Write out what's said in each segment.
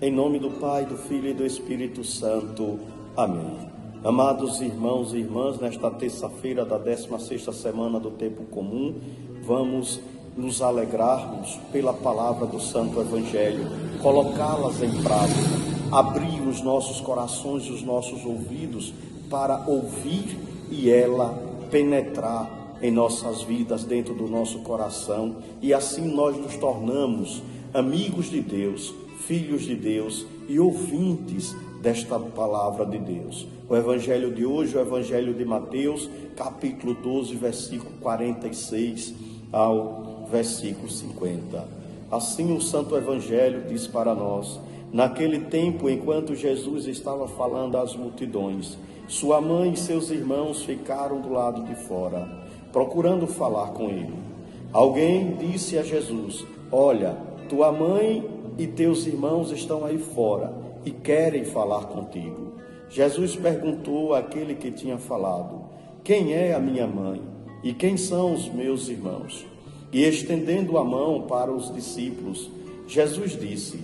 Em nome do Pai, do Filho e do Espírito Santo. Amém. Amados irmãos e irmãs, nesta terça-feira da 16ª semana do tempo comum, vamos nos alegrarmos pela palavra do Santo Evangelho, colocá-las em prática, abrir os nossos corações e os nossos ouvidos para ouvir e ela penetrar em nossas vidas, dentro do nosso coração, e assim nós nos tornamos amigos de Deus, filhos de Deus e ouvintes desta palavra de Deus. O Evangelho de hoje, o Evangelho de Mateus, capítulo 12, versículo 46 ao versículo 50. Assim o Santo Evangelho diz para nós: naquele tempo, enquanto Jesus estava falando às multidões, sua mãe e seus irmãos ficaram do lado de fora, procurando falar com ele. Alguém disse a Jesus: olha, tua mãe e teus irmãos estão aí fora e querem falar contigo. Jesus perguntou àquele que tinha falado: quem é a minha mãe e quem são os meus irmãos? E estendendo a mão para os discípulos, Jesus disse: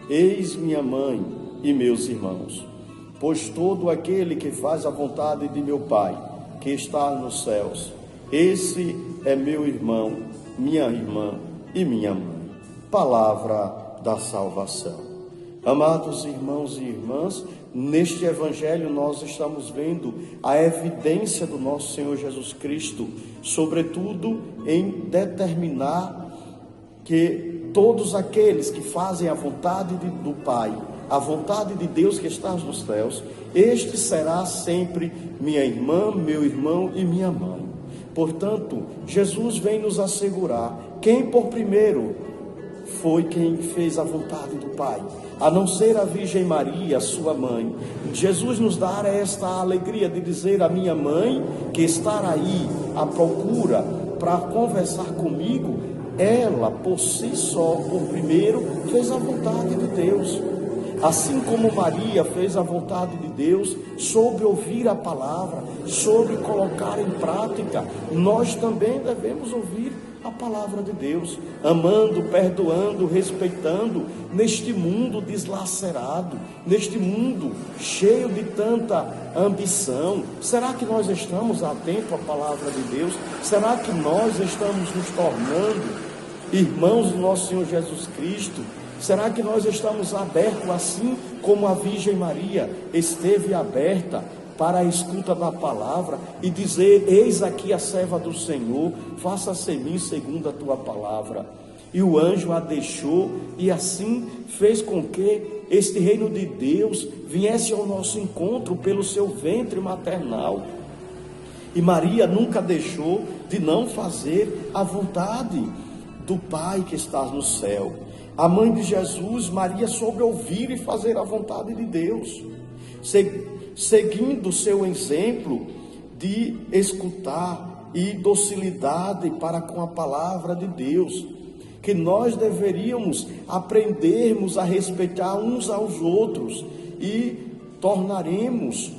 eis minha mãe e meus irmãos, pois todo aquele que faz a vontade de meu Pai, que está nos céus, esse é meu irmão, minha irmã e minha mãe. Palavra da salvação. Amados irmãos e irmãs, neste Evangelho nós estamos vendo a evidência do nosso Senhor Jesus Cristo, sobretudo em determinar que todos aqueles que fazem a vontade do Pai, a vontade de Deus que está nos céus, este será sempre minha irmã, meu irmão e minha mãe. Portanto, Jesus vem nos assegurar quem por primeiro foi quem fez a vontade do Pai, a não ser a Virgem Maria, sua mãe. Jesus nos dá esta alegria de dizer: a minha mãe, que está aí à procura para conversar comigo, ela por si só, por primeiro, fez a vontade de Deus. Assim como Maria fez a vontade de Deus, soube ouvir a palavra, soube colocar em prática, nós também devemos ouvir a palavra de Deus, amando, perdoando, respeitando, neste mundo deslacerado, neste mundo cheio de tanta ambição. Será que nós estamos atentos à palavra de Deus? Será que nós estamos nos tornando irmãos do nosso Senhor Jesus Cristo? Será que nós estamos abertos, assim como a Virgem Maria esteve aberta para a escuta da palavra e dizer: eis aqui a serva do Senhor, faça-se em mim segundo a tua palavra? E o anjo a deixou e assim fez com que este reino de Deus viesse ao nosso encontro pelo seu ventre maternal. E Maria nunca deixou de não fazer a vontade do Pai que está no céu. A mãe de Jesus, Maria, soube ouvir e fazer a vontade de Deus, seguindo seu exemplo de escutar e docilidade para com a palavra de Deus, que nós deveríamos aprendermos a respeitar uns aos outros e tornaremos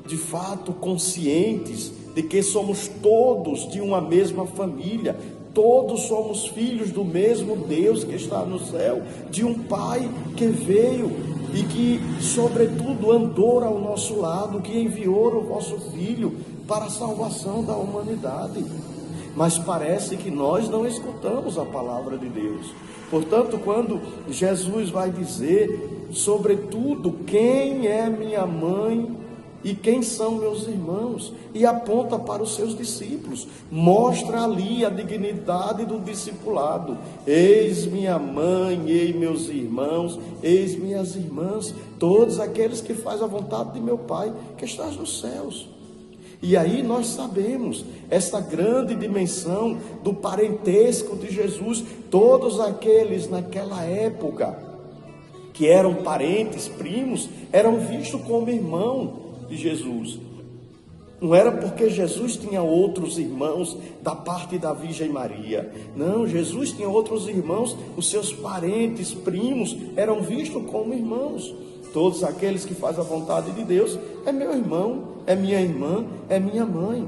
de fato conscientes de que somos todos de uma mesma família. Todos somos filhos do mesmo Deus que está no céu, de um Pai que veio e que, sobretudo, andou ao nosso lado, que enviou o vosso Filho para a salvação da humanidade. Mas parece que nós não escutamos a palavra de Deus. Portanto, quando Jesus vai dizer, sobretudo, quem é minha mãe e quem são meus irmãos, e aponta para os seus discípulos, mostra ali a dignidade do discipulado. Eis minha mãe, eis meus irmãos, eis minhas irmãs, todos aqueles que fazem a vontade de meu Pai que está nos céus. E aí nós sabemos essa grande dimensão do parentesco de Jesus. Todos aqueles naquela época que eram parentes, primos, eram vistos como irmão de Jesus. Não era porque Jesus tinha outros irmãos da parte da Virgem Maria. Não, Jesus tinha outros irmãos, os seus parentes, primos, eram vistos como irmãos. Todos aqueles que fazem a vontade de Deus é meu irmão, é minha irmã, é minha mãe.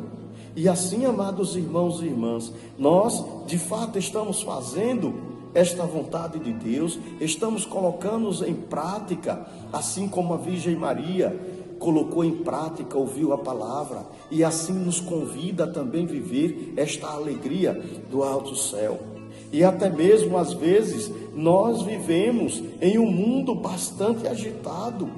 E assim, amados irmãos e irmãs, nós de fato estamos fazendo esta vontade de Deus? Estamos colocando em prática, assim como a Virgem Maria colocou em prática, ouviu a palavra, e assim nos convida a também viver esta alegria do alto céu. E até mesmo às vezes nós vivemos em um mundo bastante agitado,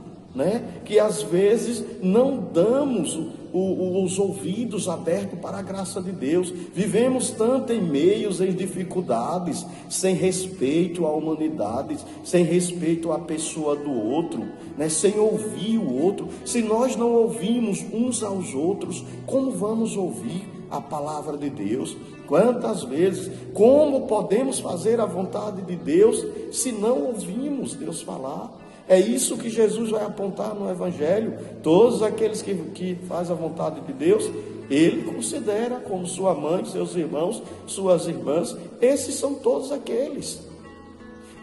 que às vezes não damos os ouvidos abertos para a graça de Deus. Vivemos tanto em meios, em dificuldades, sem respeito à humanidade, sem respeito à pessoa do outro, sem ouvir o outro. Se nós não ouvimos uns aos outros, como vamos ouvir a palavra de Deus? Quantas vezes, como podemos fazer a vontade de Deus se não ouvimos Deus falar? É isso que Jesus vai apontar no Evangelho. Todos aqueles que fazem a vontade de Deus, Ele considera como sua mãe, seus irmãos, suas irmãs. Esses são todos aqueles.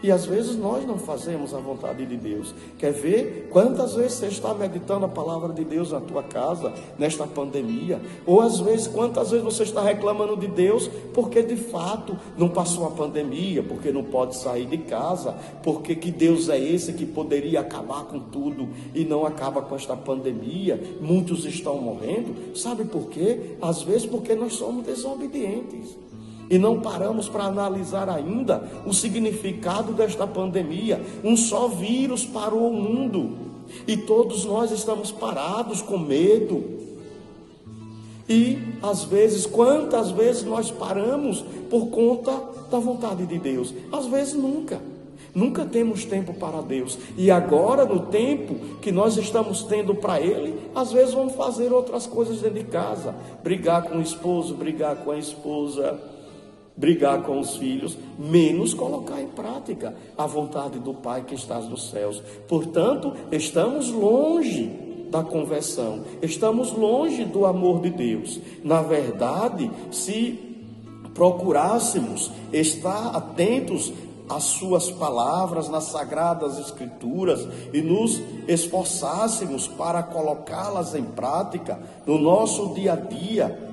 E às vezes nós não fazemos a vontade de Deus. Quer ver quantas vezes você está meditando a palavra de Deus na tua casa, nesta pandemia? Ou às vezes, quantas vezes você está reclamando de Deus porque de fato não passou a pandemia, porque não pode sair de casa, porque que Deus é esse que poderia acabar com tudo e não acaba com esta pandemia? Muitos estão morrendo. Sabe por quê? Às vezes porque nós somos desobedientes. E não paramos para analisar ainda o significado desta pandemia. Um só vírus parou o mundo. E todos nós estamos parados com medo. E às vezes, quantas vezes nós paramos por conta da vontade de Deus? Às vezes nunca. Nunca temos tempo para Deus. E agora, no tempo que nós estamos tendo para Ele, às vezes vamos fazer outras coisas dentro de casa. Brigar com o esposo, brigar com a esposa, brigar com os filhos, menos colocar em prática a vontade do Pai que está nos céus. Portanto, estamos longe da conversão, estamos longe do amor de Deus. Na verdade, se procurássemos estar atentos às suas palavras nas Sagradas Escrituras e nos esforçássemos para colocá-las em prática no nosso dia a dia,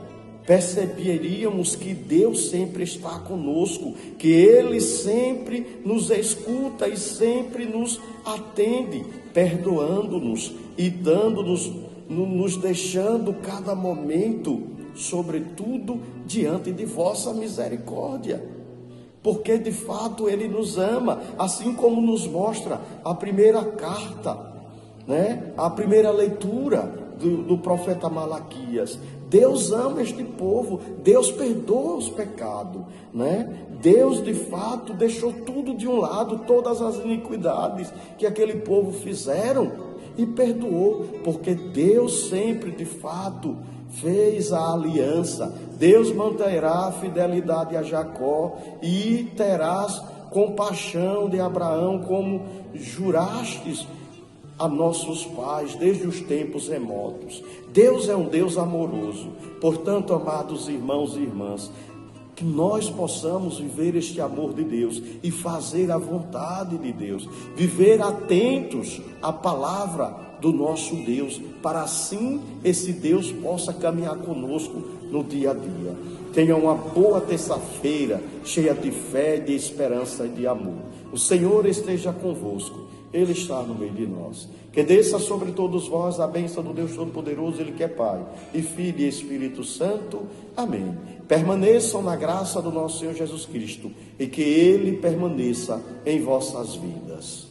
perceberíamos que Deus sempre está conosco, que Ele sempre nos escuta e sempre nos atende, perdoando-nos e dando-nos, nos deixando cada momento, sobretudo, diante de vossa misericórdia. Porque de fato Ele nos ama, assim como nos mostra a primeira carta, a primeira leitura do profeta Malaquias. Deus ama este povo, Deus perdoa os pecados, Deus de fato deixou tudo de um lado, todas as iniquidades que aquele povo fizeram e perdoou, porque Deus sempre de fato fez a aliança. Deus manterá a fidelidade a Jacó e terás compaixão de Abraão, como jurastes a nossos pais desde os tempos remotos. Deus é um Deus amoroso. Portanto, amados irmãos e irmãs, que nós possamos viver este amor de Deus e fazer a vontade de Deus, viver atentos à palavra do nosso Deus, para assim esse Deus possa caminhar conosco no dia a dia. Tenha uma boa terça-feira, cheia de fé, de esperança e de amor. O Senhor esteja convosco, Ele está no meio de nós. Que desça sobre todos vós a bênção do Deus Todo-Poderoso, Ele que é Pai, e Filho e Espírito Santo. Amém. Permaneçam na graça do nosso Senhor Jesus Cristo, e que Ele permaneça em vossas vidas.